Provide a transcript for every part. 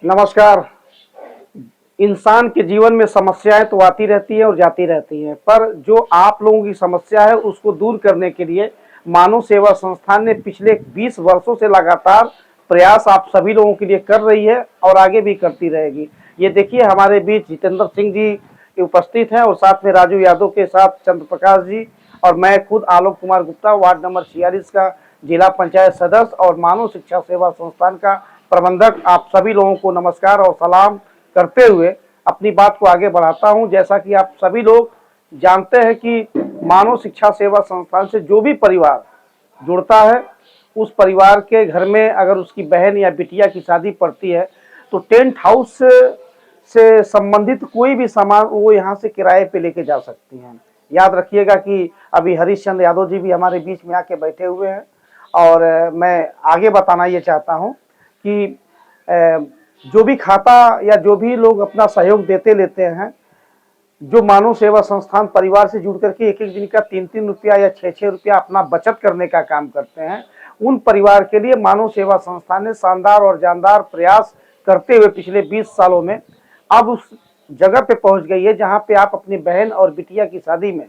नमस्कार। इंसान के जीवन में समस्याएं तो आती रहती है और जाती रहती हैं, पर जो आप लोगों की समस्या है उसको दूर करने के लिए मानव सेवा संस्थान ने पिछले 20 वर्षों से लगातार प्रयास आप सभी लोगों के लिए कर रही है और आगे भी करती रहेगी। ये देखिए, हमारे बीच जितेंद्र सिंह जी उपस्थित हैं और साथ में राजू यादव के साथ चंद्र प्रकाश जी और मैं खुद आलोक कुमार गुप्ता, वार्ड नंबर 46 का जिला पंचायत सदस्य और मानव शिक्षा सेवा संस्थान का प्रबंधक। आप सभी लोगों को नमस्कार और सलाम करते हुए अपनी बात को आगे बढ़ाता हूं। जैसा कि आप सभी लोग जानते हैं कि मानव शिक्षा सेवा संस्थान से जो भी परिवार जुड़ता है, उस परिवार के घर में अगर उसकी बहन या बिटिया की शादी पड़ती है तो टेंट हाउस से संबंधित कोई भी सामान वो यहाँ से किराए पे लेके जा सकती हैं। याद रखिएगा कि अभी हरीश चंद्र यादव जी भी हमारे बीच में आके बैठे हुए हैं और मैं आगे बताना ये चाहता हूँ कि जो भी खाता या जो भी लोग अपना सहयोग देते लेते हैं, जो मानव सेवा संस्थान परिवार से जुड़ करके एक एक दिन का 3-3 रुपया या 6-6 रुपया अपना बचत करने का काम करते हैं, उन परिवार के लिए मानव सेवा संस्थान ने शानदार और जानदार प्रयास करते हुए पिछले 20 सालों में अब उस जगह पे पहुंच गई है जहां पे आप अपनी बहन और बिटिया की शादी में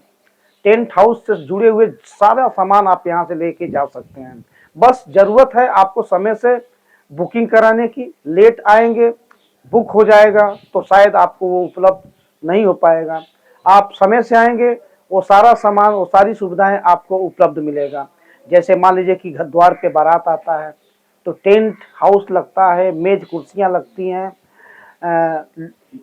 टेंट हाउस से जुड़े हुए सारा सामान आप यहां से लेके जा सकते हैं। बस जरूरत है आपको समय से बुकिंग कराने की। लेट आएंगे, बुक हो जाएगा तो शायद आपको वो उपलब्ध नहीं हो पाएगा। आप समय से आएंगे, वो सारा सामान, वो सारी सुविधाएं आपको उपलब्ध मिलेगा। जैसे मान लीजिए कि घर द्वार पे बारात आता है तो टेंट हाउस लगता है, मेज कुर्सियां लगती हैं,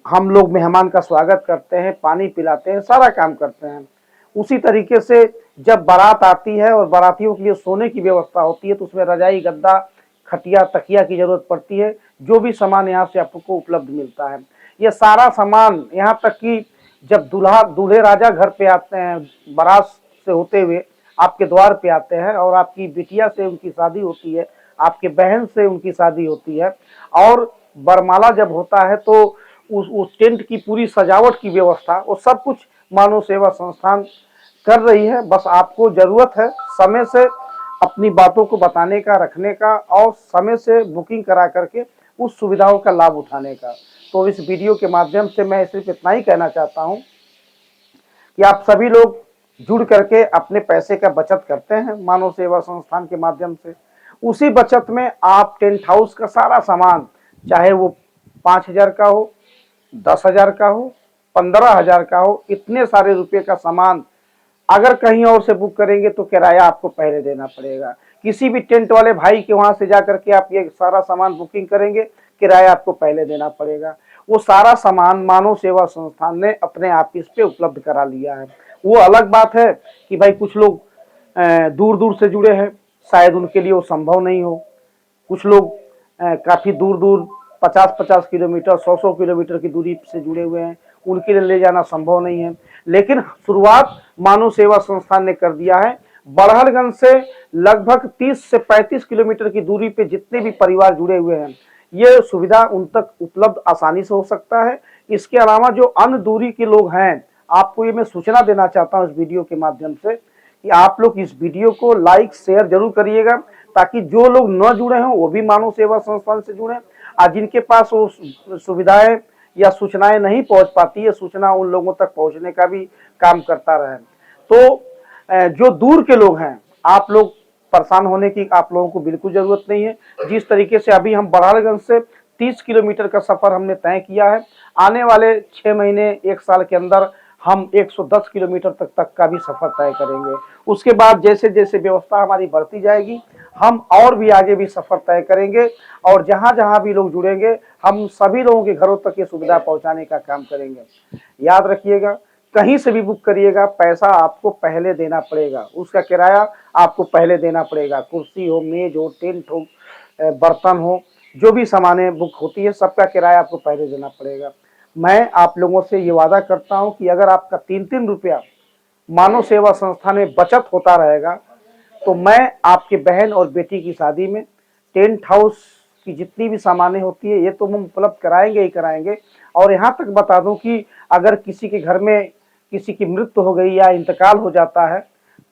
हम लोग मेहमान का स्वागत करते हैं, पानी पिलाते हैं, सारा काम करते हैं। उसी तरीके से जब बारात आती है और बारातियों के लिए सोने की व्यवस्था होती है तो उसमें रजाई, गद्दा, खटिया, तकिया की जरूरत पड़ती है। जो भी सामान यहाँ से आपको उपलब्ध मिलता है, ये सारा सामान, यहाँ तक कि जब दूल्हा दूल्हे राजा घर पे आते हैं, बारात से होते हुए आपके द्वार पे आते हैं और आपकी बिटिया से उनकी शादी होती है, आपके बहन से उनकी शादी होती है और बरमाला जब होता है तो उस टेंट की पूरी सजावट की व्यवस्था वो सब कुछ मानव सेवा संस्थान कर रही है। बस आपको जरूरत है समय से अपनी बातों को बताने का, रखने का और समय से बुकिंग करा करके उस सुविधाओं का लाभ उठाने का। तो इस वीडियो के माध्यम से मैं सिर्फ इतना ही कहना चाहता हूं कि आप सभी लोग जुड़ करके अपने पैसे का बचत करते हैं मानव सेवा संस्थान के माध्यम से। उसी बचत में आप टेंट हाउस का सारा सामान, चाहे वो 5,000 का हो, 10,000 का हो, 15,000 का हो, इतने सारे रुपए का सामान अगर कहीं और से बुक करेंगे तो किराया आपको पहले देना पड़ेगा। किसी भी टेंट वाले भाई के वहां से जा करके आप ये सारा सामान बुकिंग करेंगे, किराया आपको पहले देना पड़ेगा। वो सारा सामान मानव सेवा संस्थान ने अपने ऑफिस पे उपलब्ध करा लिया है। वो अलग बात है कि भाई कुछ लोग दूर दूर से जुड़े हैं, शायद उनके लिए वो संभव नहीं हो। कुछ लोग काफी दूर दूर 50-50 किलोमीटर, 100-100 किलोमीटर की दूरी से जुड़े हुए हैं, उनके लिए ले जाना संभव नहीं है। लेकिन शुरुआत मानव सेवा संस्थान ने कर दिया है। बड़हलगंज से लगभग 30 से 35 किलोमीटर की दूरी पे जितने भी परिवार जुड़े हुए हैं, ये सुविधा उन तक उपलब्ध आसानी से हो सकता है। इसके अलावा जो अन्य दूरी के लोग हैं, आपको ये मैं सूचना देना चाहता हूँ इस वीडियो के माध्यम से कि आप लोग इस वीडियो को लाइक शेयर जरूर करिएगा, ताकि जो लोग न जुड़े हों वो भी मानव सेवा संस्थान से जुड़े और जिनके पास वो सुविधाएं या सूचनाएं नहीं पहुंच पाती है, सूचना उन लोगों तक पहुंचने का भी काम करता रहे। तो जो दूर के लोग हैं, आप लोग परेशान होने की आप लोगों को बिल्कुल जरूरत नहीं है। जिस तरीके से अभी हम बड़हलगंज से 30 किलोमीटर का सफर हमने तय किया है, आने वाले 6 महीने 1 साल के अंदर हम 110 किलोमीटर तक का भी सफर तय करेंगे। उसके बाद जैसे जैसे व्यवस्था हमारी बढ़ती जाएगी, हम और भी आगे भी सफर तय करेंगे और जहां जहां भी लोग जुड़ेंगे, हम सभी लोगों के घरों तक ये सुविधा पहुंचाने का काम करेंगे। याद रखिएगा, कहीं से भी बुक करिएगा, पैसा आपको पहले देना पड़ेगा, उसका किराया आपको पहले देना पड़ेगा। कुर्सी हो, मेज हो, टेंट हो, बर्तन हो, जो भी सामानें बुक होती है सबका किराया आपको पहले देना पड़ेगा। मैं आप लोगों से ये वादा करता हूं कि अगर आपका 3-3 रुपया मानव सेवा संस्था में बचत होता रहेगा तो मैं आपके बहन और बेटी की शादी में टेंट हाउस की जितनी भी सामानें होती है ये तो हम उपलब्ध कराएंगे ही कराएंगे। और यहाँ तक बता दूं कि अगर किसी के घर में किसी की मृत्यु हो गई या इंतकाल हो जाता है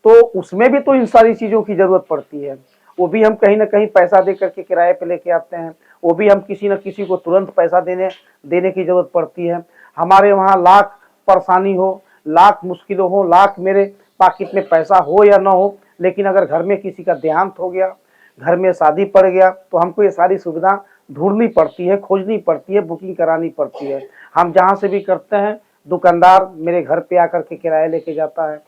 तो उसमें भी तो इन सारी चीज़ों की ज़रूरत पड़ती है। वो भी हम कहीं ना कहीं पैसा दे करके किराए पे लेके आते हैं। वो भी हम किसी न किसी को तुरंत पैसा देने की जरूरत पड़ती है। हमारे वहाँ लाख परेशानी हो, लाख मुश्किलों हो, लाख मेरे पॉकेट में पैसा हो या ना हो, लेकिन अगर घर में किसी का देहांत हो गया, घर में शादी पड़ गया, तो हमको ये सारी सुविधा ढूंढनी पड़ती है, खोजनी पड़ती है, बुकिंग करानी पड़ती है। हम जहाँ से भी करते हैं, दुकानदार मेरे घर पे आकर के किराया लेके जाता है।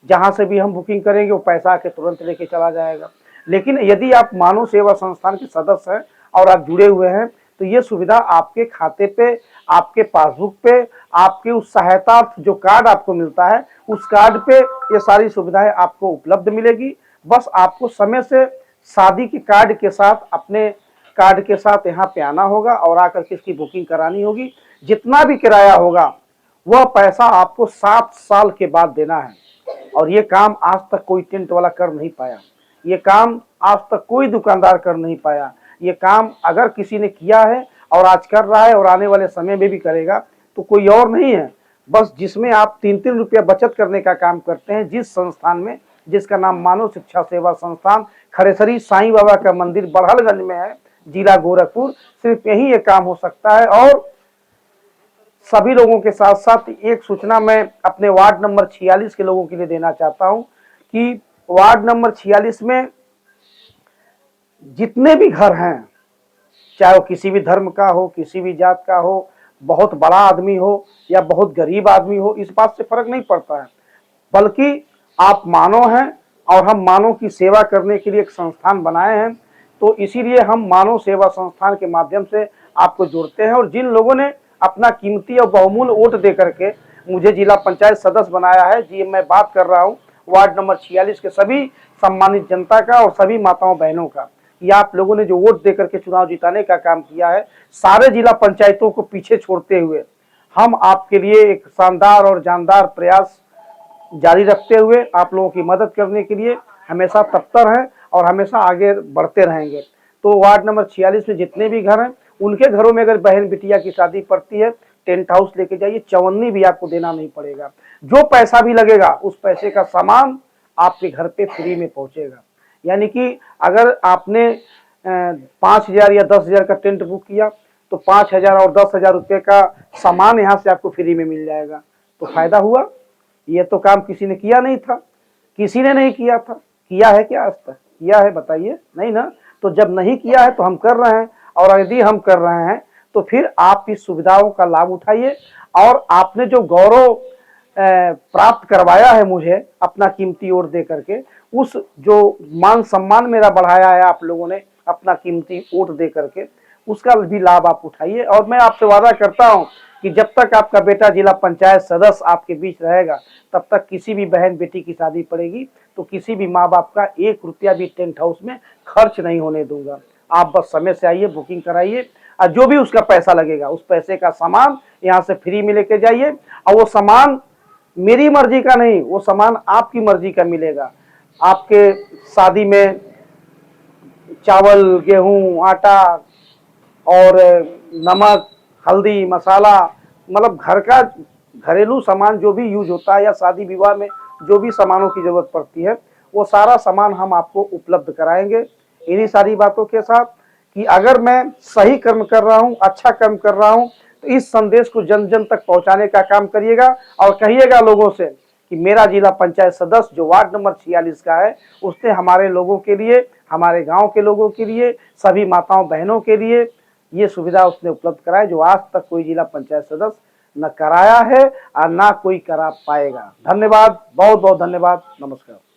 जहाँ से भी हम बुकिंग करेंगे वो पैसा आके तुरंत लेके चला जाएगा। लेकिन यदि आप मानव सेवा संस्थान के सदस्य हैं और आप जुड़े हुए हैं, तो ये सुविधा आपके खाते पे, आपके पासबुक पे, आपके उस सहायतार्थ जो कार्ड आपको मिलता है, उस कार्ड पे ये सारी सुविधाएं आपको उपलब्ध मिलेगी। बस आपको समय से शादी के कार्ड के साथ, अपने कार्ड के साथ यहाँ पे आना होगा और आकर के इसकी बुकिंग करानी होगी। जितना भी किराया होगा वह पैसा आपको 7 साल के बाद देना है। और ये काम आज तक कोई टेंट वाला कर नहीं पाया, ये काम आज तक कोई दुकानदार कर नहीं पाया। ये काम अगर किसी ने किया है और आज कर रहा है और आने वाले समय में भी करेगा, तो कोई और नहीं है, बस जिसमें आप 3-3 रुपया बचत करने का काम करते हैं, जिस संस्थान में, जिसका नाम मानव शिक्षा सेवा संस्थान खड़ेसरी साईं बाबा का मंदिर बड़हलगंज में है, जिला गोरखपुर, सिर्फ यही ये काम हो सकता है। और सभी लोगों के साथ साथ एक सूचना मैं अपने वार्ड नंबर 46 के लोगों के लिए देना चाहता हूं कि वार्ड नंबर 46 में जितने भी घर हैं, चाहे वो किसी भी धर्म का हो, किसी भी जात का हो, बहुत बड़ा आदमी हो या बहुत गरीब आदमी हो, इस बात से फर्क नहीं पड़ता है, बल्कि आप मानव हैं और हम मानव की सेवा करने के लिए एक संस्थान बनाए हैं। तो इसीलिए हम मानव सेवा संस्थान के माध्यम से आपको जोड़ते हैं। और जिन लोगों ने अपना कीमती और बहुमूल्य वोट दे करके मुझे जिला पंचायत सदस्य बनाया है, जी मैं बात कर रहा हूँ वार्ड नंबर 46 के सभी सम्मानित जनता का और सभी माताओं बहनों का, कि आप लोगों ने जो वोट देकर के चुनाव जिताने का काम किया है, सारे जिला पंचायतों को पीछे छोड़ते हुए हम आपके लिए एक शानदार और जानदार प्रयास जारी रखते हुए आप लोगों की मदद करने के लिए हमेशा तत्पर हैं और हमेशा आगे बढ़ते रहेंगे। तो वार्ड नंबर 46 में जितने भी घर हैं, उनके घरों में अगर बहन बिटिया की शादी पड़ती है, टेंट हाउस लेके जाइए, चवन्नी भी आपको देना नहीं पड़ेगा। जो पैसा भी लगेगा उस पैसे का सामान आपके घर पे फ्री में पहुंचेगा। यानी कि अगर आपने 5,000 या 10,000 का टेंट बुक किया, तो 5,000 और 10,000 रुपये का सामान यहाँ से आपको फ्री में मिल जाएगा। तो फायदा हुआ। ये तो काम किसी ने किया नहीं था, किसी ने नहीं किया था। किया है क्या आज तक? किया है बताइए? नहीं ना। तो जब नहीं किया है तो हम कर रहे हैं, और यदि हम कर रहे हैं तो फिर आप इस सुविधाओं का लाभ उठाइए। और आपने जो गौरव प्राप्त करवाया है मुझे अपना कीमती वोट दे करके, उस जो मान सम्मान मेरा बढ़ाया है आप लोगों ने अपना कीमती वोट दे करके, उसका भी लाभ आप उठाइए। और मैं आपसे वादा करता हूं कि जब तक आपका बेटा जिला पंचायत सदस्य आपके बीच रहेगा, तब तक किसी भी बहन बेटी की शादी पड़ेगी तो किसी भी माँ बाप का 1 रुपया भी टेंट हाउस में खर्च नहीं होने दूंगा। आप बस समय से आइए, बुकिंग कराइए, और जो भी उसका पैसा लगेगा उस पैसे का सामान यहाँ से फ्री में लेके जाइए। और वो सामान मेरी मर्जी का नहीं, वो सामान आपकी मर्जी का मिलेगा। आपके शादी में चावल, गेहूं, आटा और नमक, हल्दी, मसाला, मतलब घर का घरेलू सामान जो भी यूज होता है, या शादी विवाह में जो भी सामानों की जरूरत पड़ती है, वो सारा सामान हम आपको उपलब्ध कराएंगे। इन्हीं सारी बातों के साथ कि अगर मैं सही कर्म कर रहा हूँ, अच्छा कर्म कर रहा हूँ, तो इस संदेश को जन जन तक पहुंचाने का काम करिएगा। और कहिएगा लोगों से कि मेरा जिला पंचायत सदस्य जो वार्ड नंबर 46 का है, उसने हमारे लोगों के लिए, हमारे गांव के लोगों के लिए, सभी माताओं बहनों के लिए ये सुविधा उसने उपलब्ध कराई, जो आज तक कोई जिला पंचायत सदस्य न कराया है और ना कोई करा पाएगा। धन्यवाद, बहुत बहुत धन्यवाद, नमस्कार।